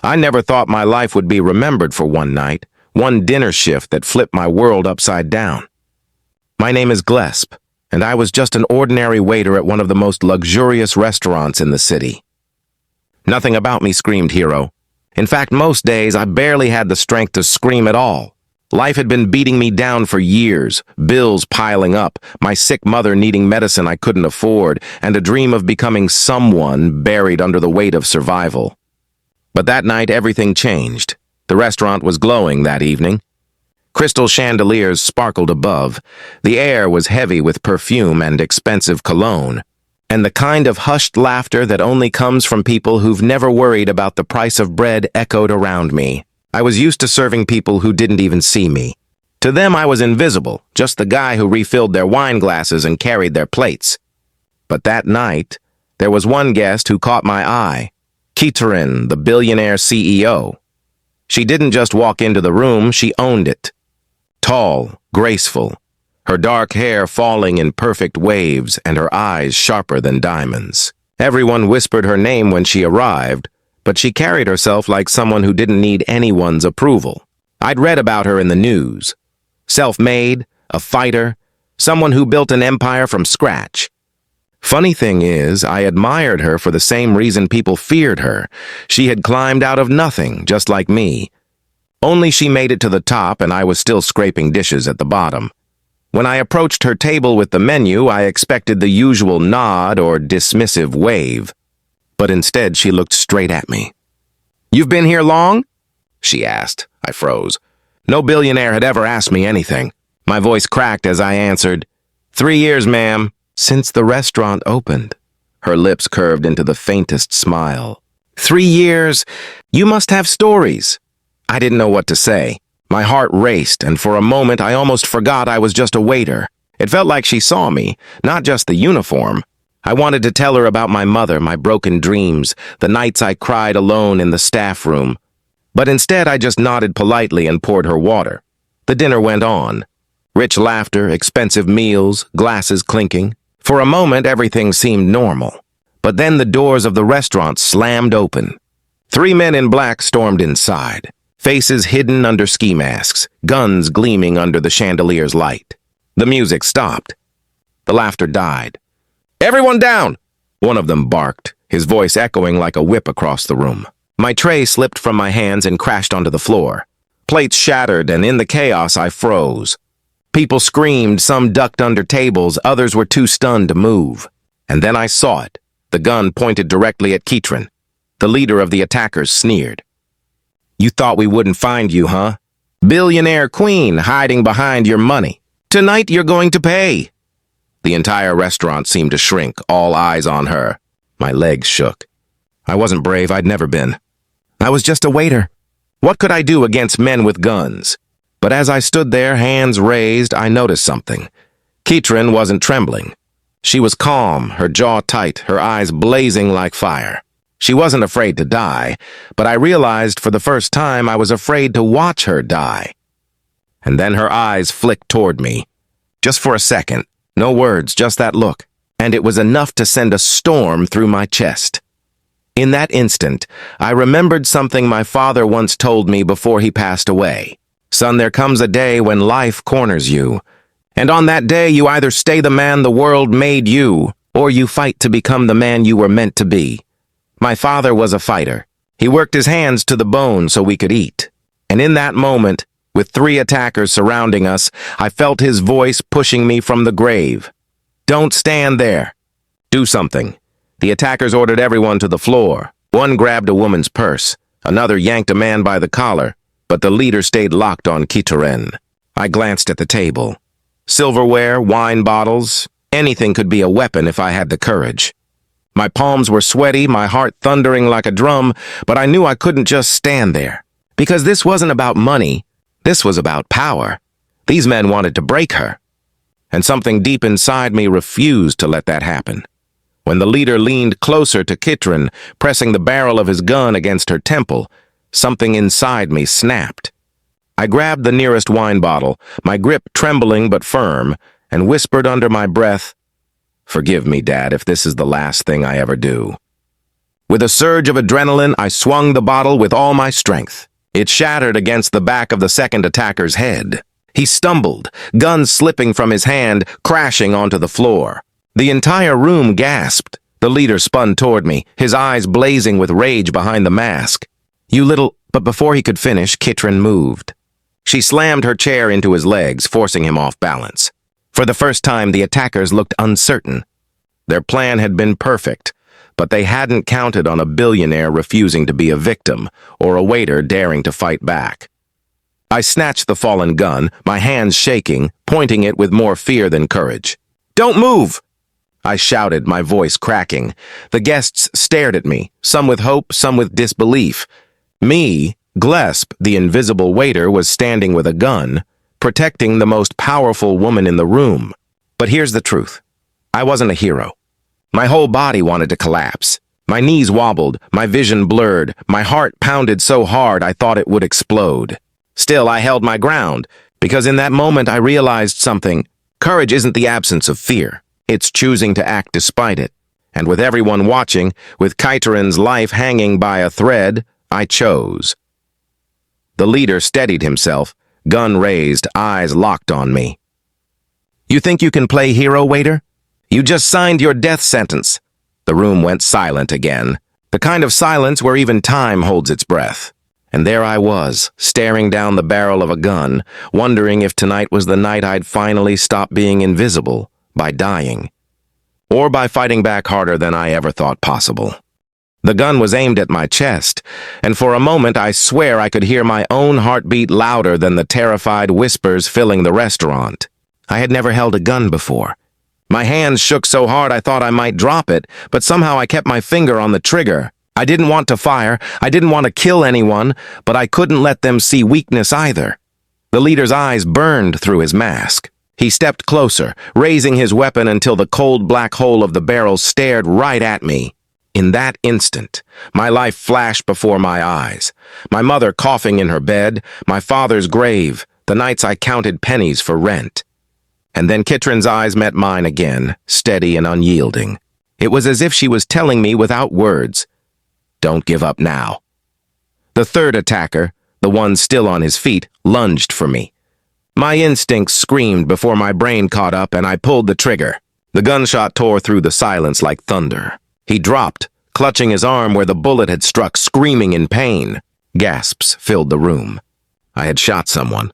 I never thought my life would be remembered for one night, one dinner shift that flipped my world upside down. My name is Glesp, and I was just an ordinary waiter at one of the most luxurious restaurants in the city. Nothing about me screamed hero. In fact, most days I barely had the strength to scream at all. Life had been beating me down for years, bills piling up, my sick mother needing medicine I couldn't afford, and a dream of becoming someone buried under the weight of survival. But that night everything changed. The restaurant was glowing that evening. Crystal chandeliers sparkled above. The air was heavy with perfume and expensive cologne, and the kind of hushed laughter that only comes from people who've never worried about the price of bread echoed around me. I was used to serving people who didn't even see me. To them I was invisible, just the guy who refilled their wine glasses and carried their plates. But that night, there was one guest who caught my eye. Kihtrren, the billionaire CEO. She didn't just walk into the room, she owned it. Tall, graceful, her dark hair falling in perfect waves and her eyes sharper than diamonds. Everyone whispered her name when she arrived, but she carried herself like someone who didn't need anyone's approval. I'd read about her in the news. Self-made, a fighter, someone who built an empire from scratch. Funny thing is, I admired her for the same reason people feared her. She had climbed out of nothing, just like me. Only she made it to the top and I was still scraping dishes at the bottom. When I approached her table with the menu, I expected the usual nod or dismissive wave. But instead she looked straight at me. "You've been here long?" she asked. I froze. No billionaire had ever asked me anything. My voice cracked as I answered, 3 years, ma'am. "Since the restaurant opened." Her lips curved into the faintest smile. 3 years? You must have stories." I didn't know what to say. My heart raced, and for a moment I almost forgot I was just a waiter. It felt like she saw me, not just the uniform. I wanted to tell her about my mother, my broken dreams, the nights I cried alone in the staff room. But instead I just nodded politely and poured her water. The dinner went on. Rich laughter, expensive meals, glasses clinking. For a moment everything seemed normal. But then the doors of the restaurant slammed open. 3 men in black stormed inside, faces hidden under ski masks, guns gleaming under the chandelier's light. The music stopped. The laughter died. "Everyone down!" one of them barked, his voice echoing like a whip across the room. My tray slipped from my hands and crashed onto the floor. Plates shattered, and in the chaos I froze. People screamed, some ducked under tables, others were too stunned to move. And then I saw it. The gun pointed directly at Kihtrren. The leader of the attackers sneered. "You thought we wouldn't find you, huh? Billionaire queen hiding behind your money. Tonight you're going to pay." The entire restaurant seemed to shrink, all eyes on her. My legs shook. I wasn't brave, I'd never been. I was just a waiter. What could I do against men with guns? But as I stood there, hands raised, I noticed something. Kihtrren wasn't trembling. She was calm, her jaw tight, her eyes blazing like fire. She wasn't afraid to die, but I realized for the first time I was afraid to watch her die. And then her eyes flicked toward me. Just for a second. No words, just that look, and it was enough to send a storm through my chest. In that instant, I remembered something my father once told me before he passed away. "Son, there comes a day when life corners you, and on that day you either stay the man the world made you, or you fight to become the man you were meant to be." My father was a fighter. He worked his hands to the bone so we could eat. And in that moment, with 3 attackers surrounding us, I felt his voice pushing me from the grave. "Don't stand there. Do something." The attackers ordered everyone to the floor. One grabbed a woman's purse. Another yanked a man by the collar, but the leader stayed locked on Kihtrren. I glanced at the table. Silverware, wine bottles, anything could be a weapon if I had the courage. My palms were sweaty, my heart thundering like a drum, but I knew I couldn't just stand there. Because this wasn't about money. This was about power. These men wanted to break her. And something deep inside me refused to let that happen. When the leader leaned closer to Kihtrren, pressing the barrel of his gun against her temple, something inside me snapped. I grabbed the nearest wine bottle, my grip trembling but firm, and whispered under my breath, "Forgive me, Dad, if this is the last thing I ever do." With a surge of adrenaline, I swung the bottle with all my strength. It shattered against the back of the second attacker's head. He stumbled, gun slipping from his hand, crashing onto the floor. The entire room gasped. The leader spun toward me, his eyes blazing with rage behind the mask. "You little—" But before he could finish, Kihtrren moved. She slammed her chair into his legs, forcing him off balance. For the first time, the attackers looked uncertain. Their plan had been perfect, but they hadn't counted on a billionaire refusing to be a victim, or a waiter daring to fight back. I snatched the fallen gun, my hands shaking, pointing it with more fear than courage. "Don't move!" I shouted, my voice cracking. The guests stared at me, some with hope, some with disbelief. Me, Glesp, the invisible waiter, was standing with a gun, protecting the most powerful woman in the room. But here's the truth. I wasn't a hero. My whole body wanted to collapse. My knees wobbled, my vision blurred, my heart pounded so hard I thought it would explode. Still, I held my ground, because in that moment I realized something. Courage isn't the absence of fear. It's choosing to act despite it. And with everyone watching, with Kihtrren's life hanging by a thread, I chose. The leader steadied himself, gun raised, eyes locked on me. "You think you can play hero, waiter? You just signed your death sentence." The room went silent again, the kind of silence where even time holds its breath. And there I was, staring down the barrel of a gun, wondering if tonight was the night I'd finally stop being invisible, by dying. Or by fighting back harder than I ever thought possible. The gun was aimed at my chest, and for a moment I swear I could hear my own heartbeat louder than the terrified whispers filling the restaurant. I had never held a gun before. My hands shook so hard I thought I might drop it, but somehow I kept my finger on the trigger. I didn't want to fire, I didn't want to kill anyone, but I couldn't let them see weakness either. The leader's eyes burned through his mask. He stepped closer, raising his weapon until the cold black hole of the barrel stared right at me. In that instant, my life flashed before my eyes. My mother coughing in her bed, my father's grave, the nights I counted pennies for rent. And then Kihtrren's eyes met mine again, steady and unyielding. It was as if she was telling me without words, "Don't give up now." The third attacker, the one still on his feet, lunged for me. My instincts screamed before my brain caught up and I pulled the trigger. The gunshot tore through the silence like thunder. He dropped, clutching his arm where the bullet had struck, screaming in pain. Gasps filled the room. I had shot someone.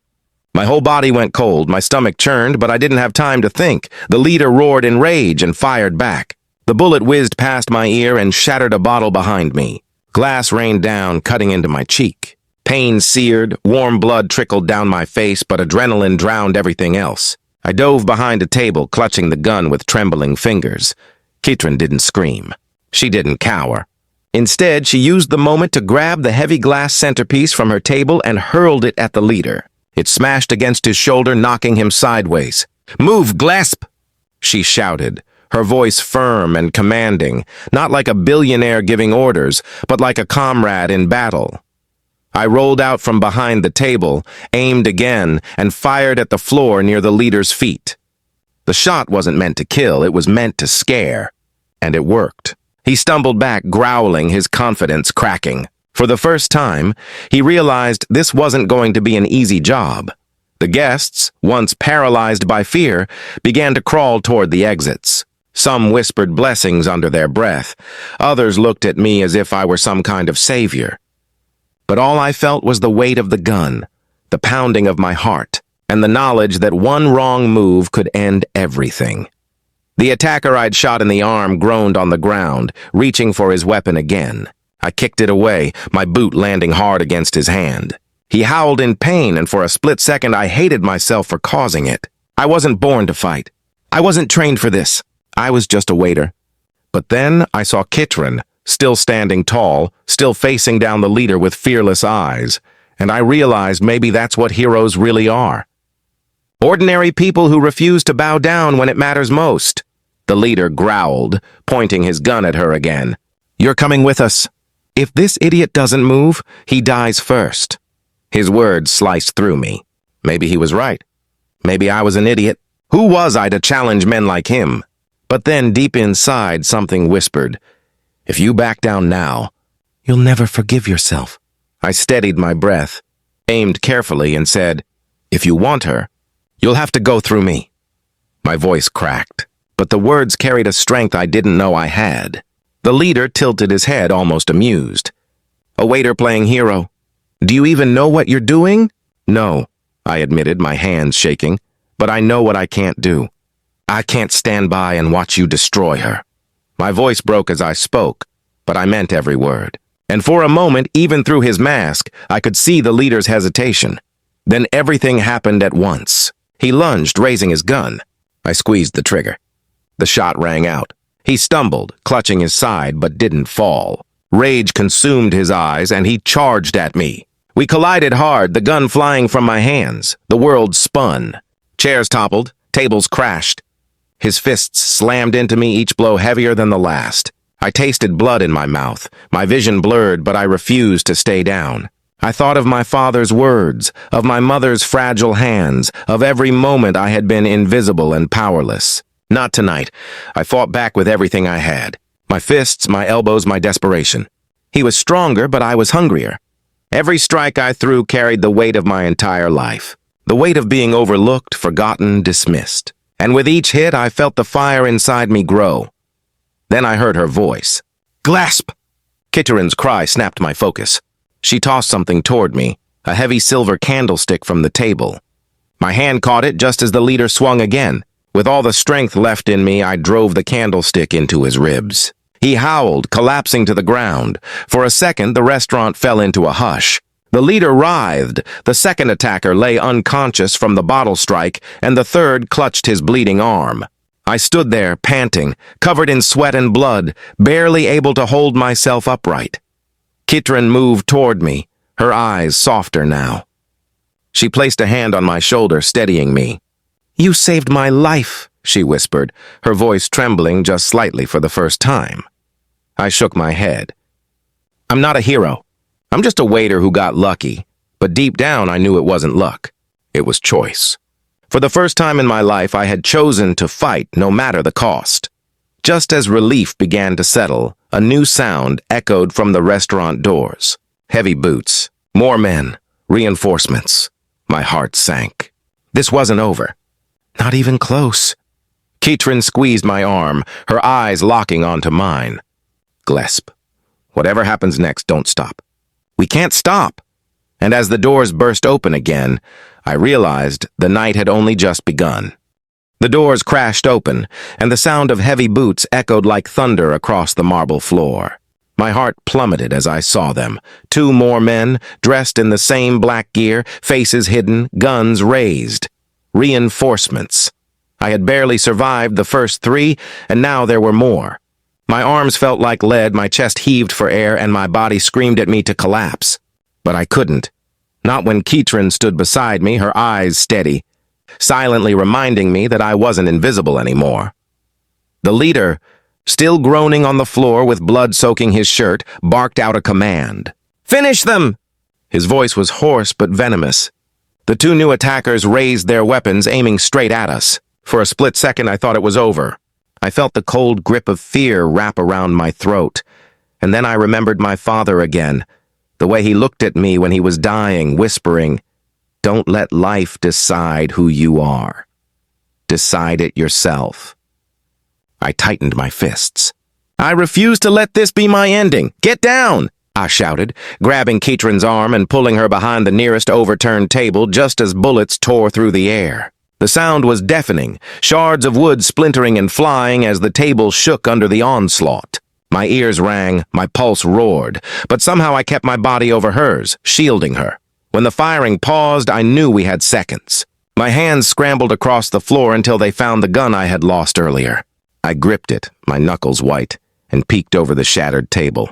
My whole body went cold, my stomach churned, but I didn't have time to think. The leader roared in rage and fired back. The bullet whizzed past my ear and shattered a bottle behind me. Glass rained down, cutting into my cheek. Pain seared, warm blood trickled down my face, but adrenaline drowned everything else. I dove behind a table, clutching the gun with trembling fingers. Kihtrren didn't scream. She didn't cower. Instead, she used the moment to grab the heavy glass centerpiece from her table and hurled it at the leader. It smashed against his shoulder, knocking him sideways. "Move, Glesp!" she shouted, her voice firm and commanding, not like a billionaire giving orders, but like a comrade in battle. I rolled out from behind the table, aimed again, and fired at the floor near the leader's feet. The shot wasn't meant to kill, it was meant to scare. And it worked. He stumbled back, growling, his confidence cracking. For the first time, he realized this wasn't going to be an easy job. The guests, once paralyzed by fear, began to crawl toward the exits. Some whispered blessings under their breath. Others looked at me as if I were some kind of savior. But all I felt was the weight of the gun, the pounding of my heart, and the knowledge that one wrong move could end everything. The attacker I'd shot in the arm groaned on the ground, reaching for his weapon again. I kicked it away, my boot landing hard against his hand. He howled in pain, and for a split second I hated myself for causing it. I wasn't born to fight. I wasn't trained for this. I was just a waiter. But then I saw Kihtrren, still standing tall, still facing down the leader with fearless eyes, and I realized maybe that's what heroes really are. Ordinary people who refuse to bow down when it matters most. The leader growled, pointing his gun at her again. "You're coming with us. If this idiot doesn't move, he dies first." His words sliced through me. Maybe he was right. Maybe I was an idiot. Who was I to challenge men like him? But then, deep inside, something whispered, If you back down now, you'll never forgive yourself. I steadied my breath, aimed carefully, and said, "If you want her, you'll have to go through me." My voice cracked, but the words carried a strength I didn't know I had. The leader tilted his head, almost amused. "A waiter playing hero. Do you even know what you're doing?" "No," I admitted, my hands shaking, "but I know what I can't do. I can't stand by and watch you destroy her." My voice broke as I spoke, but I meant every word. And for a moment, even through his mask, I could see the leader's hesitation. Then everything happened at once. He lunged, raising his gun. I squeezed the trigger. The shot rang out. He stumbled, clutching his side, but didn't fall. Rage consumed his eyes, and he charged at me. We collided hard, the gun flying from my hands. The world spun. Chairs toppled, tables crashed. His fists slammed into me, each blow heavier than the last. I tasted blood in my mouth. My vision blurred, but I refused to stay down. I thought of my father's words, of my mother's fragile hands, of every moment I had been invisible and powerless. Not tonight. I fought back with everything I had. My fists, my elbows, my desperation. He was stronger, but I was hungrier. Every strike I threw carried the weight of my entire life. The weight of being overlooked, forgotten, dismissed. And with each hit, I felt the fire inside me grow. Then I heard her voice. "Glesp!" Kihtrren's cry snapped my focus. She tossed something toward me, a heavy silver candlestick from the table. My hand caught it just as the leader swung again. With all the strength left in me, I drove the candlestick into his ribs. He howled, collapsing to the ground. For a second, the restaurant fell into a hush. The leader writhed, the second attacker lay unconscious from the bottle strike, and the third clutched his bleeding arm. I stood there, panting, covered in sweat and blood, barely able to hold myself upright. Kihtrren moved toward me, her eyes softer now. She placed a hand on my shoulder, steadying me. "You saved my life," she whispered, her voice trembling just slightly for the first time. I shook my head. "I'm not a hero. I'm just a waiter who got lucky, but deep down I knew it wasn't luck. It was choice. For the first time in my life, I had chosen to fight no matter the cost." Just as relief began to settle, a new sound echoed from the restaurant doors. Heavy boots, more men, reinforcements. My heart sank. This wasn't over. Not even close. Kihtrren squeezed my arm, her eyes locking onto mine. "Glesp, whatever happens next, don't stop. We can't stop." And as the doors burst open again, I realized the night had only just begun. The doors crashed open, and the sound of heavy boots echoed like thunder across the marble floor. My heart plummeted as I saw them. 2 more men, dressed in the same black gear, faces hidden, guns raised. Reinforcements. I had barely survived the first 3, and now there were more. My arms felt like lead, my chest heaved for air, and my body screamed at me to collapse. But I couldn't. Not when Kihtrren stood beside me, her eyes steady, silently reminding me that I wasn't invisible anymore. The leader, still groaning on the floor with blood soaking his shirt, barked out a command. "Finish them!" His voice was hoarse but venomous. The 2 new attackers raised their weapons, aiming straight at us. For a split second, I thought it was over. I felt the cold grip of fear wrap around my throat. And then I remembered my father again, the way he looked at me when he was dying, whispering, "Don't let life decide who you are. Decide it yourself." I tightened my fists. "I refuse to let this be my ending. Get down!" I shouted, grabbing Kihtrren's arm and pulling her behind the nearest overturned table just as bullets tore through the air. The sound was deafening, shards of wood splintering and flying as the table shook under the onslaught. My ears rang, my pulse roared, but somehow I kept my body over hers, shielding her. When the firing paused, I knew we had seconds. My hands scrambled across the floor until they found the gun I had lost earlier. I gripped it, my knuckles white, and peeked over the shattered table.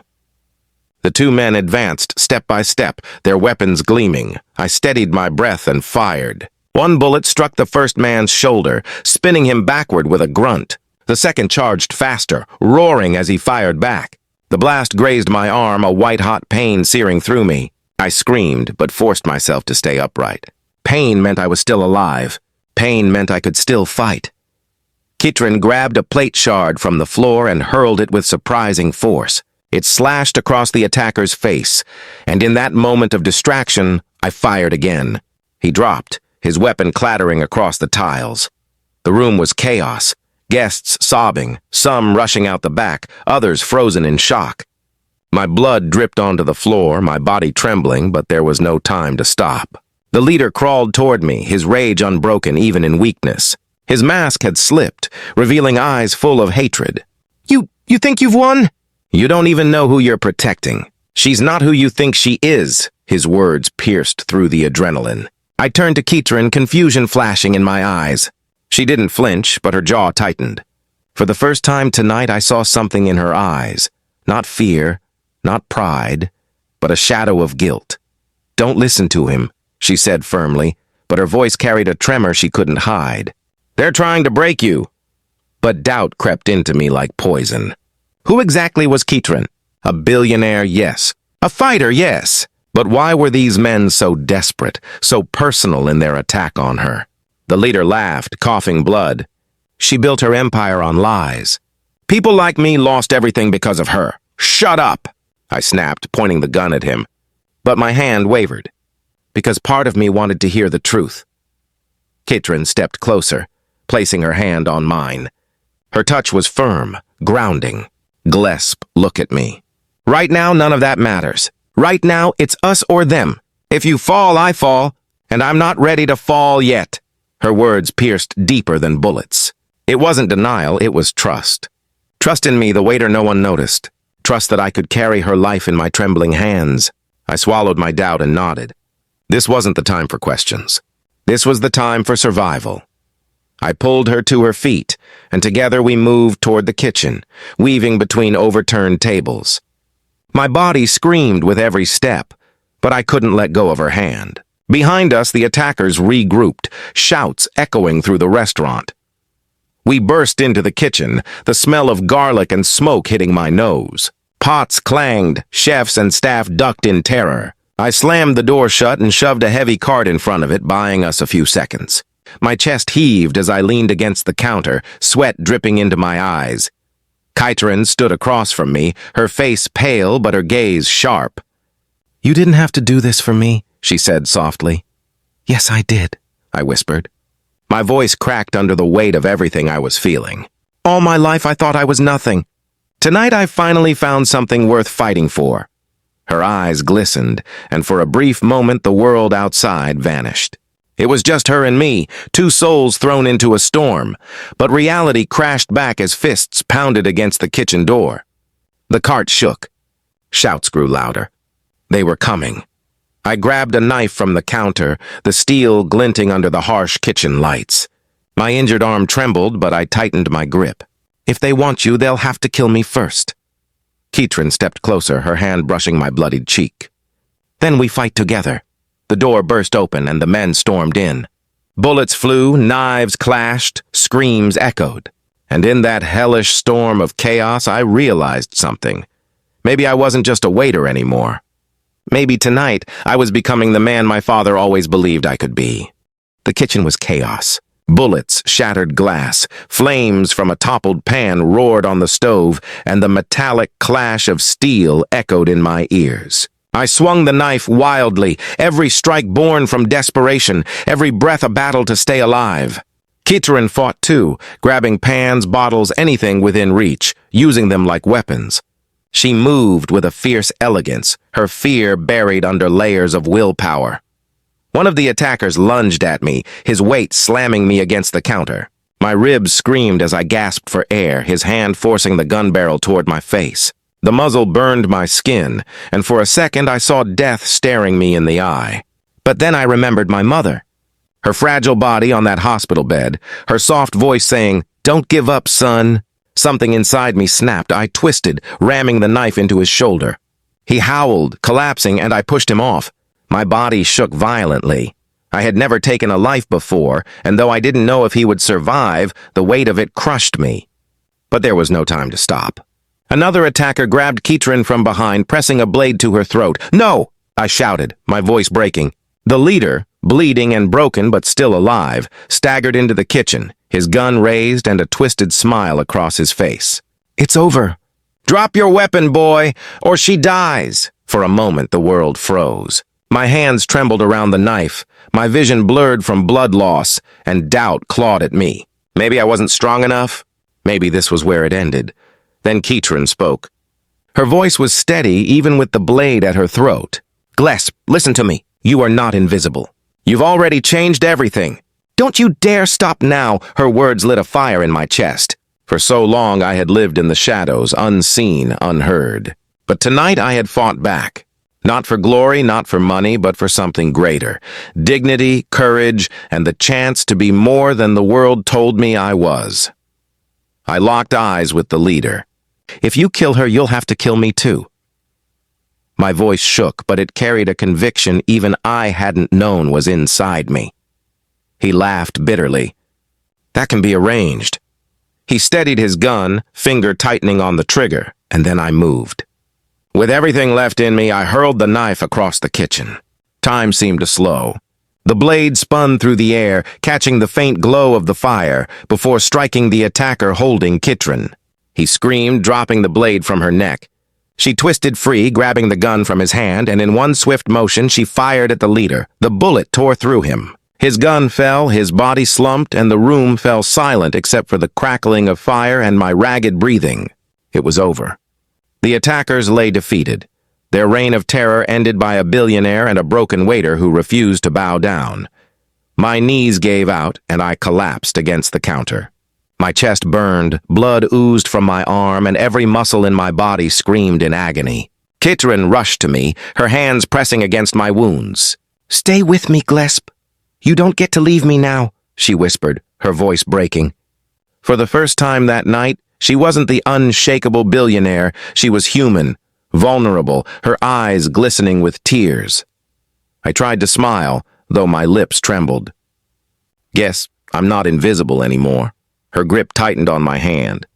The 2 men advanced, step by step, their weapons gleaming. I steadied my breath and fired. One bullet struck the first man's shoulder, spinning him backward with a grunt. The second charged faster, roaring as he fired back. The blast grazed my arm, a white-hot pain searing through me. I screamed, but forced myself to stay upright. Pain meant I was still alive. Pain meant I could still fight. Kihtrren grabbed a plate shard from the floor and hurled it with surprising force. It slashed across the attacker's face, and in that moment of distraction, I fired again. He dropped, his weapon clattering across the tiles. The room was chaos, guests sobbing, some rushing out the back, others frozen in shock. My blood dripped onto the floor, my body trembling, but there was no time to stop. The leader crawled toward me, his rage unbroken even in weakness. His mask had slipped, revealing eyes full of hatred. You think you've won? You don't even know who you're protecting. She's not who you think she is, his words pierced through the adrenaline. I turned to Kihtrren, confusion flashing in my eyes. She didn't flinch, but her jaw tightened. For the first time tonight, I saw something in her eyes. Not fear, not pride, but a shadow of guilt. Don't listen to him, she said firmly, but her voice carried a tremor she couldn't hide. They're trying to break you. But doubt crept into me like poison. Who exactly was Kihtrren? A billionaire, yes. A fighter, yes. But why were these men so desperate, so personal in their attack on her? The leader laughed, coughing blood. She built her empire on lies. People like me lost everything because of her. Shut up, I snapped, pointing the gun at him. But my hand wavered, because part of me wanted to hear the truth. Kihtrren stepped closer, placing her hand on mine. Her touch was firm, grounding. Glesp, look at me. Right now, none of that matters. Right now, it's us or them. If you fall, I fall, and I'm not ready to fall yet. Her words pierced deeper than bullets. It wasn't denial, it was trust. Trust in me, the waiter no one noticed. Trust that I could carry her life in my trembling hands. I swallowed my doubt and nodded. This wasn't the time for questions. This was the time for survival. I pulled her to her feet, and together we moved toward the kitchen, weaving between overturned tables. My body screamed with every step, but I couldn't let go of her hand. Behind us, the attackers regrouped, shouts echoing through the restaurant. We burst into the kitchen, the smell of garlic and smoke hitting my nose. Pots clanged, chefs and staff ducked in terror. I slammed the door shut and shoved a heavy cart in front of it, buying us a few seconds. My chest heaved as I leaned against the counter, sweat dripping into my eyes. Kihtrren stood across from me, her face pale but her gaze sharp. You didn't have to do this for me, she said softly. Yes, I did, I whispered. My voice cracked under the weight of everything I was feeling. All my life I thought I was nothing. Tonight I finally found something worth fighting for. Her eyes glistened, and for a brief moment the world outside vanished. It was just her and me, two souls thrown into a storm, but reality crashed back as fists pounded against the kitchen door. The cart shook. Shouts grew louder. They were coming. I grabbed a knife from the counter, the steel glinting under the harsh kitchen lights. My injured arm trembled, but I tightened my grip. If they want you, they'll have to kill me first. Kihtrren stepped closer, her hand brushing my bloodied cheek. Then we fight together. The door burst open and the men stormed in. Bullets flew, knives clashed, screams echoed. And in that hellish storm of chaos, I realized something. Maybe I wasn't just a waiter anymore. Maybe tonight I was becoming the man my father always believed I could be. The kitchen was chaos. Bullets shattered glass, flames from a toppled pan roared on the stove, and the metallic clash of steel echoed in my ears. I swung the knife wildly, every strike born from desperation, every breath a battle to stay alive. Kihtrren fought too, grabbing pans, bottles, anything within reach, using them like weapons. She moved with a fierce elegance, her fear buried under layers of willpower. One of the attackers lunged at me, his weight slamming me against the counter. My ribs screamed as I gasped for air, his hand forcing the gun barrel toward my face. The muzzle burned my skin, and for a second I saw death staring me in the eye. But then I remembered my mother. Her fragile body on that hospital bed, her soft voice saying, "Don't give up, son." Something inside me snapped. I twisted, ramming the knife into his shoulder. He howled, collapsing, and I pushed him off. My body shook violently. I had never taken a life before, and though I didn't know if he would survive, the weight of it crushed me. But there was no time to stop. Another attacker grabbed Kihtrren from behind, pressing a blade to her throat. "No!" I shouted, my voice breaking. The leader, bleeding and broken but still alive, staggered into the kitchen, his gun raised and a twisted smile across his face. "It's over. Drop your weapon, boy, or she dies." For a moment, the world froze. My hands trembled around the knife, my vision blurred from blood loss, and doubt clawed at me. Maybe I wasn't strong enough. Maybe this was where it ended. Then Kihtrren spoke. Her voice was steady even with the blade at her throat. "Glesp, listen to me. You are not invisible. You've already changed everything. Don't you dare stop now." Her words lit a fire in my chest. For so long I had lived in the shadows, unseen, unheard. But tonight I had fought back. Not for glory, not for money, but for something greater. Dignity, courage, and the chance to be more than the world told me I was. I locked eyes with the leader. "If you kill her, you'll have to kill me too." My voice shook, but it carried a conviction even I hadn't known was inside me. He laughed bitterly. "That can be arranged." He steadied his gun, finger tightening on the trigger, and then I moved. With everything left in me, I hurled the knife across the kitchen. Time seemed to slow. The blade spun through the air, catching the faint glow of the fire, before striking the attacker holding Kihtrren. He screamed, dropping the blade from her neck. She twisted free, grabbing the gun from his hand, and in one swift motion she fired at the leader. The bullet tore through him. His gun fell, his body slumped, and the room fell silent except for the crackling of fire and my ragged breathing. It was over. The attackers lay defeated. Their reign of terror ended by a billionaire and a broken waiter who refused to bow down. My knees gave out, and I collapsed against the counter. My chest burned, blood oozed from my arm, and every muscle in my body screamed in agony. Kihtrren rushed to me, her hands pressing against my wounds. "Stay with me, Glesp. You don't get to leave me now," she whispered, her voice breaking. For the first time that night, she wasn't the unshakable billionaire. She was human, vulnerable, her eyes glistening with tears. I tried to smile, though my lips trembled. "Guess I'm not invisible anymore." Her grip tightened on my hand.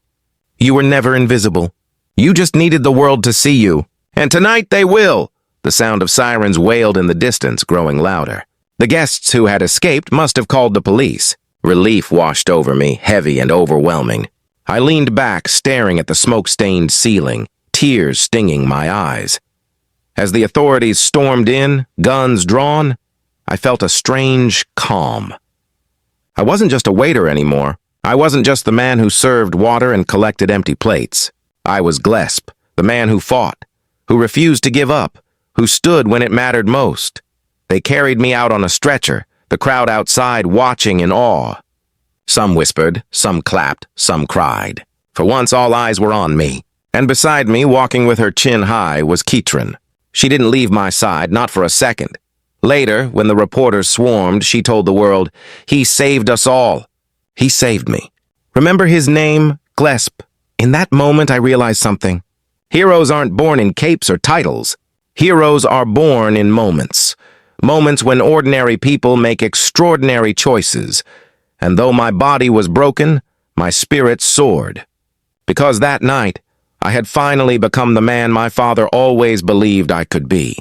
"You were never invisible. You just needed the world to see you. And tonight they will." The sound of sirens wailed in the distance, growing louder. The guests who had escaped must have called the police. Relief washed over me, heavy and overwhelming. I leaned back, staring at the smoke-stained ceiling, tears stinging my eyes. As the authorities stormed in, guns drawn, I felt a strange calm. I wasn't just a waiter anymore. I wasn't just the man who served water and collected empty plates. I was Glesp, the man who fought, who refused to give up, who stood when it mattered most. They carried me out on a stretcher, the crowd outside watching in awe. Some whispered, some clapped, some cried. For once all eyes were on me, and beside me, walking with her chin high, was Kihtrren. She didn't leave my side, not for a second. Later, when the reporters swarmed, she told the world, "He saved us all. He saved me." Remember his name? Glesp. In that moment, I realized something. Heroes aren't born in capes or titles. Heroes are born in moments. Moments when ordinary people make extraordinary choices. And though my body was broken, my spirit soared. Because that night, I had finally become the man my father always believed I could be.